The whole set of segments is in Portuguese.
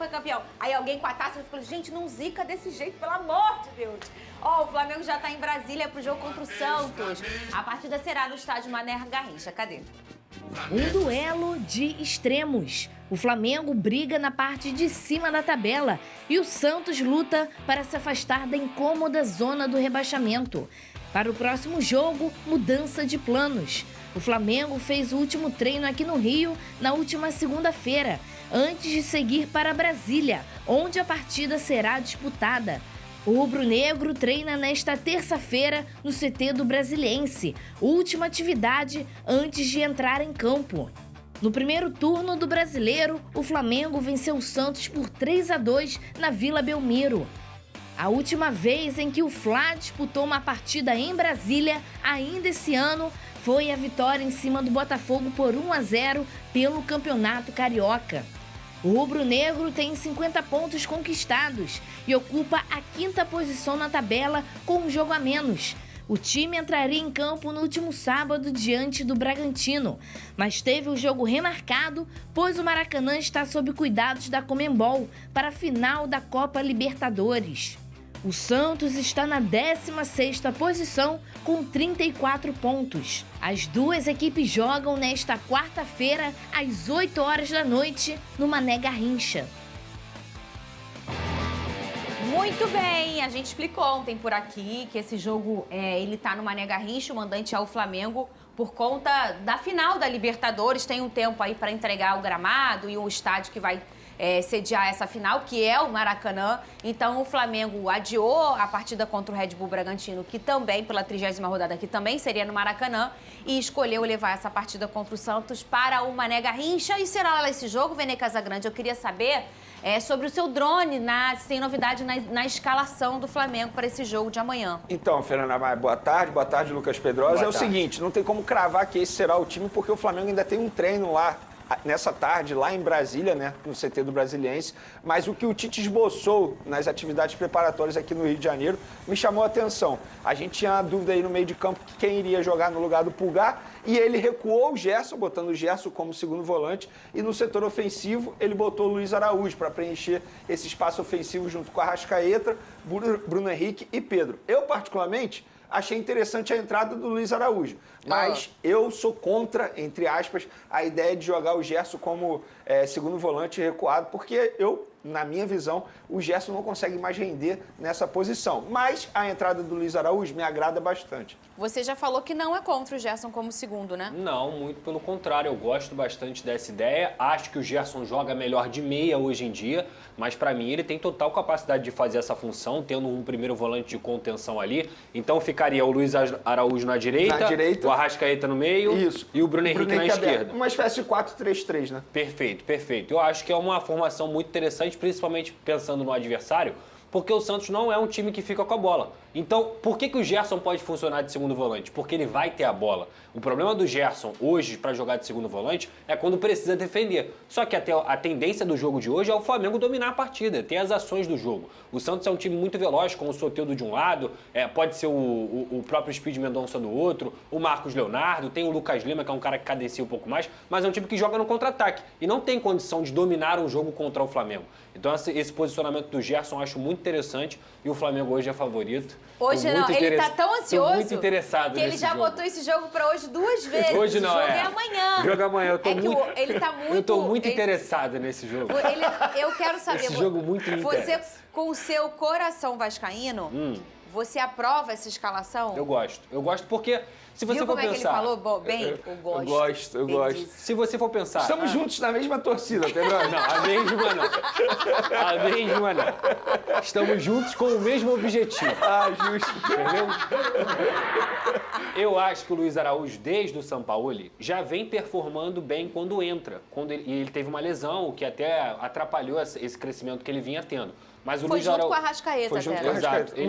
foi campeão. Aí alguém com a taça falou, gente, não zica desse jeito, pelo amor de Deus. Ó, o Flamengo já tá em Brasília pro jogo contra o Santos. A partida será no estádio Mané Garrincha. Cadê? Um duelo de extremos. O Flamengo briga na parte de cima da tabela e o Santos luta para se afastar da incômoda zona do rebaixamento. Para o próximo jogo, mudança de planos. O Flamengo fez o último treino aqui no Rio na última segunda-feira, antes de seguir para Brasília, onde a partida será disputada. O rubro-negro treina nesta terça-feira no CT do Brasiliense, última atividade antes de entrar em campo. No primeiro turno do Brasileiro, o Flamengo venceu o Santos por 3-2 na Vila Belmiro. A última vez em que o Fla disputou uma partida em Brasília, ainda esse ano, foi a vitória em cima do Botafogo por 1-0 pelo Campeonato Carioca. O rubro-negro tem 50 pontos conquistados e ocupa a 5ª posição na tabela com um jogo a menos. O time entraria em campo no último sábado diante do Bragantino, mas teve o jogo remarcado, pois o Maracanã está sob cuidados da Conmebol para a final da Copa Libertadores. O Santos está na 16ª posição com 34 pontos. As duas equipes jogam nesta quarta-feira, às 8 horas da noite, no Mané Garrincha. Muito bem, a gente explicou ontem por aqui que esse jogo, ele tá no Mané Garrincha, o mandante é o Flamengo, por conta da final da Libertadores. Tem um tempo aí para entregar o gramado e o estádio que vai sediar essa final, que é o Maracanã. Então o Flamengo adiou a partida contra o Red Bull Bragantino, que também, pela 30ª rodada, que também seria no Maracanã, e escolheu levar essa partida contra o Santos para o Mané Garrincha. E será lá esse jogo, Vene Casagrande? Eu queria saber sobre o seu drone, se tem novidade na escalação do Flamengo para esse jogo de amanhã. Então, Fernanda Maia, boa tarde, Lucas Pedrosa. O seguinte, não tem como cravar que esse será o time, porque o Flamengo ainda tem um treino lá nessa tarde, lá em Brasília, né, no CT do Brasiliense, mas o que o Tite esboçou nas atividades preparatórias aqui no Rio de Janeiro me chamou a atenção. A gente tinha uma dúvida aí no meio de campo que quem iria jogar no lugar do Pulgar, e ele recuou o Gerson, botando o Gerson como segundo volante, e no setor ofensivo ele botou o Luiz Araújo para preencher esse espaço ofensivo junto com a Arrascaeta, Bruno Henrique e Pedro. Eu, particularmente, achei interessante a entrada do Luiz Araújo, mas eu sou contra, entre aspas, a ideia de jogar o Gerson como segundo volante recuado, porque na minha visão, o Gerson não consegue mais render nessa posição. Mas a entrada do Luiz Araújo me agrada bastante. Você já falou que não é contra o Gerson como segundo, né? Não, muito pelo contrário. Eu gosto bastante dessa ideia. Acho que o Gerson joga melhor de meia hoje em dia, mas para mim ele tem total capacidade de fazer essa função, tendo um primeiro volante de contenção ali. Então ficaria o Luiz Araújo na direita, o Arrascaeta no meio e o Bruno Henrique na esquerda. Uma espécie de 4-3-3, né? Perfeito. Eu acho que é uma formação muito interessante, principalmente pensando no adversário, porque o Santos não é um time que fica com a bola. Então, por que o Gerson pode funcionar de segundo volante? Porque ele vai ter a bola. O problema do Gerson hoje, para jogar de segundo volante, é quando precisa defender. Só que a tendência do jogo de hoje é o Flamengo dominar a partida, ter as ações do jogo. O Santos é um time muito veloz, com o Soteldo de um lado, pode ser o próprio Speed Mendonça do outro, o Marcos Leonardo, tem o Lucas Lima, que é um cara que cadencia um pouco mais, mas é um time que joga no contra-ataque e não tem condição de dominar um jogo contra o Flamengo. Então esse posicionamento do Gerson eu acho muito interessante e o Flamengo hoje é favorito. Hoje não, ele tá tão ansioso muito interessado que ele já botou esse jogo pra hoje 2 vezes. Hoje não, o jogo é amanhã. Jogo amanhã, ele tá muito... Eu tô muito interessado nesse jogo. Eu quero saber... Esse jogo muito me interessa. Você, com o seu coração vascaíno, você aprova essa escalação? Eu gosto porque... Se você Viu for como é que pensar, ele falou? Bem, eu gosto. Eu gosto. Se você for pensar... Estamos juntos na mesma torcida, Pedro. Não, a mesma não. Estamos juntos com o mesmo objetivo. Justo. Entendeu? Eu acho que o Luiz Araújo, desde o Sampaoli, já vem performando bem quando entra. E ele teve uma lesão que até atrapalhou esse crescimento que ele vinha tendo. Mas o Foi Luiz junto Araújo... com a Arrascaeta, Foi junto até. com a Arrascaeta. Exato.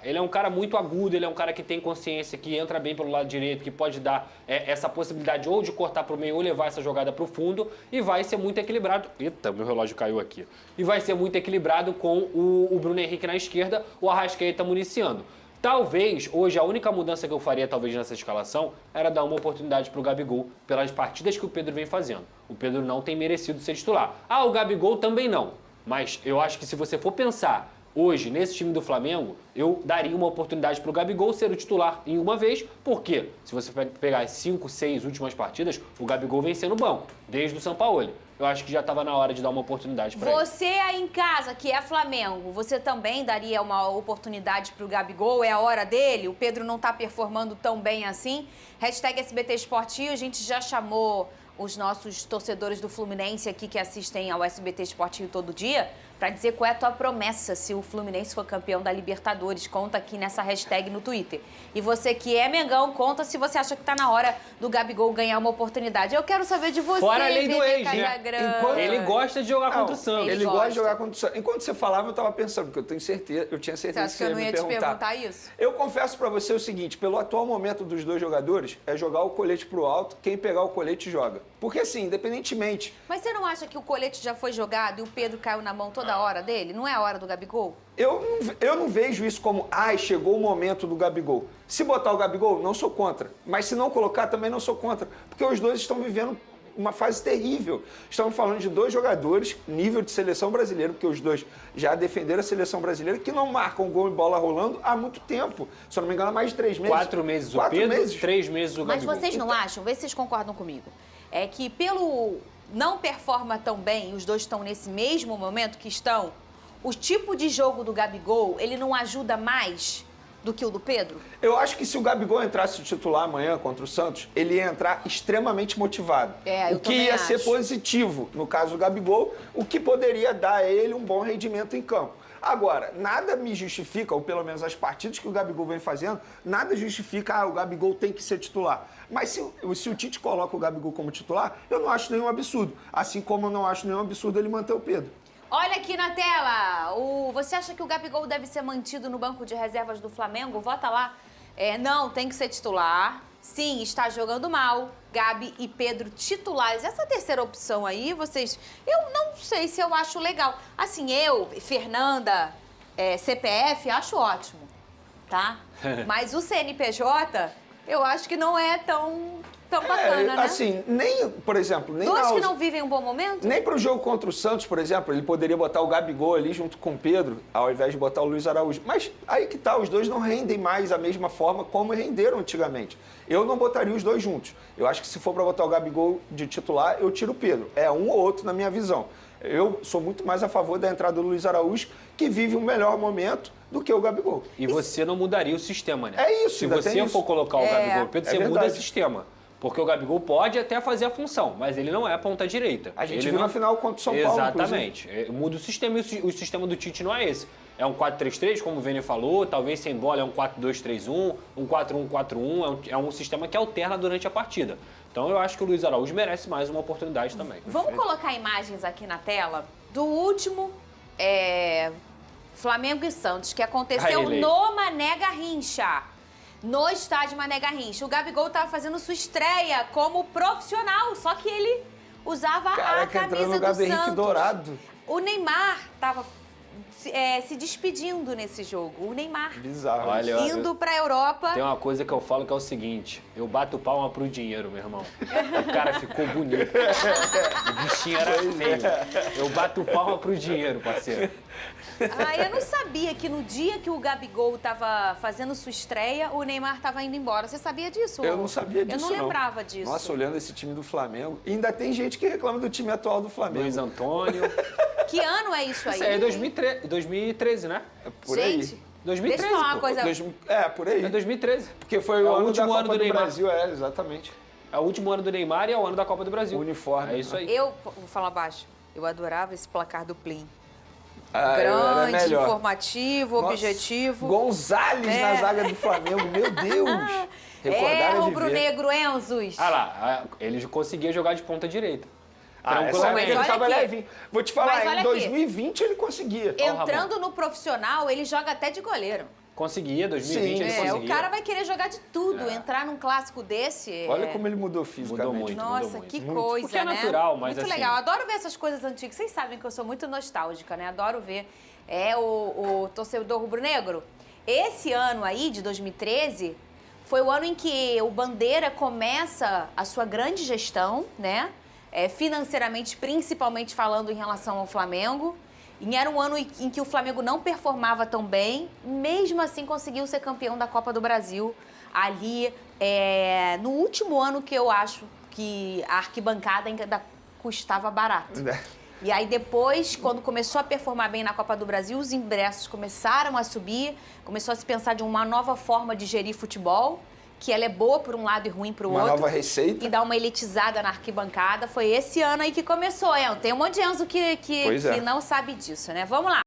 Ele é um cara muito agudo, ele é um cara que tem consciência, que entra bem pelo lado direito, que pode dar essa possibilidade ou de cortar para o meio ou levar essa jogada para o fundo e vai ser muito equilibrado. Eita, meu relógio caiu aqui. E vai ser muito equilibrado com o Bruno Henrique na esquerda, o Arrascaeta municiando. Talvez, hoje, a única mudança que eu faria, talvez, nessa escalação, era dar uma oportunidade para o Gabigol pelas partidas que o Pedro vem fazendo. O Pedro não tem merecido ser titular. O Gabigol também não. Mas eu acho que se você for pensar hoje, nesse time do Flamengo, eu daria uma oportunidade para o Gabigol ser o titular em uma vez, porque se você pegar as 5, 6 últimas partidas, o Gabigol vem sendo banco, desde o Sampaoli. Eu acho que já estava na hora de dar uma oportunidade para ele. Você aí em casa, que é Flamengo, você também daria uma oportunidade para o Gabigol? É a hora dele? O Pedro não está performando tão bem assim? Hashtag SBT Esportivo, a gente já chamou os nossos torcedores do Fluminense aqui que assistem ao SBT Esportivo todo dia para dizer qual é a tua promessa se o Fluminense for campeão da Libertadores. Conta aqui nessa hashtag no Twitter. E você que é Mengão, conta se você acha que tá na hora do Gabigol ganhar uma oportunidade. Eu quero saber de você, fora a lei do ex, né? Casagrande. Ele gosta de jogar contra o Santos. Ele gosta de jogar contra o Santos. Enquanto você falava, eu tava pensando, porque eu tinha certeza Você acha que eu não ia te perguntar isso? Eu confesso pra você o seguinte, pelo atual momento dos dois jogadores, é jogar o colete pro alto, quem pegar o colete joga. Porque assim, independentemente... Mas você não acha que o colete já foi jogado e o Pedro caiu na mão toda hora dele? Não é a hora do Gabigol? Eu não vejo isso como, chegou o momento do Gabigol. Se botar o Gabigol, não sou contra. Mas se não colocar, também não sou contra. Porque os dois estão vivendo uma fase terrível. Estamos falando de dois jogadores, nível de seleção brasileira, porque os dois já defenderam a seleção brasileira, que não marcam gol e bola rolando há muito tempo. Se eu não me engano, há mais de 3 meses. 4 meses o Pedro, 3 meses o Gabigol. Mas vocês não acham, vê se vocês concordam comigo, é que pelo não performa tão bem, os dois estão nesse mesmo momento que estão, o tipo de jogo do Gabigol, ele não ajuda mais do que o do Pedro? Eu acho que se o Gabigol entrasse titular amanhã contra o Santos, ele ia entrar extremamente motivado. Eu o que ia acho. ser positivo, no caso do Gabigol, o que poderia dar a ele um bom rendimento em campo. Agora, nada me justifica, ou pelo menos as partidas que o Gabigol vem fazendo, nada justifica, o Gabigol tem que ser titular. Mas se o Tite coloca o Gabigol como titular, eu não acho nenhum absurdo. Assim como eu não acho nenhum absurdo ele manter o Pedro. Olha aqui na tela, você acha que o Gabigol deve ser mantido no banco de reservas do Flamengo? Vota lá. Não, tem que ser titular. Sim, está jogando mal. Gabi e Pedro titulares. Essa terceira opção aí, vocês... Eu não sei se eu acho legal. Assim, Fernanda, CPF, acho ótimo, tá? Mas o CNPJ, eu acho que não é tão bacana, né? Assim, por exemplo... Dois que não vivem um bom momento? Nem para o jogo contra o Santos, por exemplo, ele poderia botar o Gabigol ali junto com o Pedro, ao invés de botar o Luiz Araújo. Mas aí que tá, os dois não rendem mais da mesma forma como renderam antigamente. Eu não botaria os dois juntos. Eu acho que se for para botar o Gabigol de titular, eu tiro o Pedro. É um ou outro na minha visão. Eu sou muito mais a favor da entrada do Luiz Araújo, que vive um melhor momento do que o Gabigol. E você não mudaria o sistema, né? É isso, se você for colocar o Gabigol e o Pedro, você muda o verdade. sistema. Porque o Gabigol pode até fazer a função, mas ele não é a ponta direita. A gente ele viu não... na final contra o São Paulo, Exatamente. Muda o sistema e o sistema do Tite não é esse. É um 4-3-3, como o Vene falou, talvez sem bola é um 4-2-3-1, um 4-1-4-1, é um sistema que alterna durante a partida. Então eu acho que o Luiz Araújo merece mais uma oportunidade também. Vamos colocar imagens aqui na tela do último Flamengo e Santos, que aconteceu no Mané Garrincha. No estádio Mané Garrincha. O Gabigol estava fazendo sua estreia como profissional, só que ele usava a camisa do Santos. Dourado. O Neymar estava se despedindo nesse jogo. O Neymar. Bizarro. Olha, indo pra Europa. Tem uma coisa que eu falo que é o seguinte: eu bato palma pro dinheiro, meu irmão. O cara ficou bonito. O bichinho era feio. Eu bato palma pro dinheiro, parceiro. Eu não sabia que no dia que o Gabigol estava fazendo sua estreia, o Neymar estava indo embora. Você sabia disso? Eu não sabia disso, Eu não lembrava disso. Nossa, olhando esse time do Flamengo, ainda tem gente que reclama do time atual do Flamengo. Luiz Antônio. Que ano é isso aí? Isso aí é 2013, né? É por aí. Gente, 2013, deixa eu falar uma coisa. Por aí. É 2013. Porque foi o último ano do Neymar. Brasil, exatamente. É o último ano do Neymar e é o ano da Copa do Brasil. O uniforme. É isso aí. Vou falar baixo, eu adorava esse placar do Plim. Era Grande, melhor. informativo, objetivo. Gonzalez na zaga do Flamengo, meu Deus! Rubro-negro Enzos. Lá, ele conseguia jogar de ponta direita. Tranquilamente. Ele tava levinho. Vou te falar, em 2020 ele conseguia. Entrando no profissional, ele joga até de goleiro. Conseguia, 2020 Sim, ele conseguia. O cara vai querer jogar de tudo, entrar num clássico desse. Olha como ele mudou fisicamente. Mudou muito. Nossa, que coisa, Porque é né? natural, mas muito assim... legal. Adoro ver essas coisas antigas. Vocês sabem que eu sou muito nostálgica, né? Adoro ver. O torcedor rubro-negro. Esse ano aí, de 2013, foi o ano em que o Bandeira começa a sua grande gestão, né? Financeiramente, principalmente falando em relação ao Flamengo. E era um ano em que o Flamengo não performava tão bem, mesmo assim conseguiu ser campeão da Copa do Brasil. Ali, no último ano que eu acho que a arquibancada ainda custava barato. E aí depois, quando começou a performar bem na Copa do Brasil, os ingressos começaram a subir, começou a se pensar de uma nova forma de gerir futebol, que ela é boa por um lado e ruim para o outro. Uma nova receita. E dar uma elitizada na arquibancada. Foi esse ano aí que começou, Tem um monte de Enzo que não sabe disso, né? Vamos lá.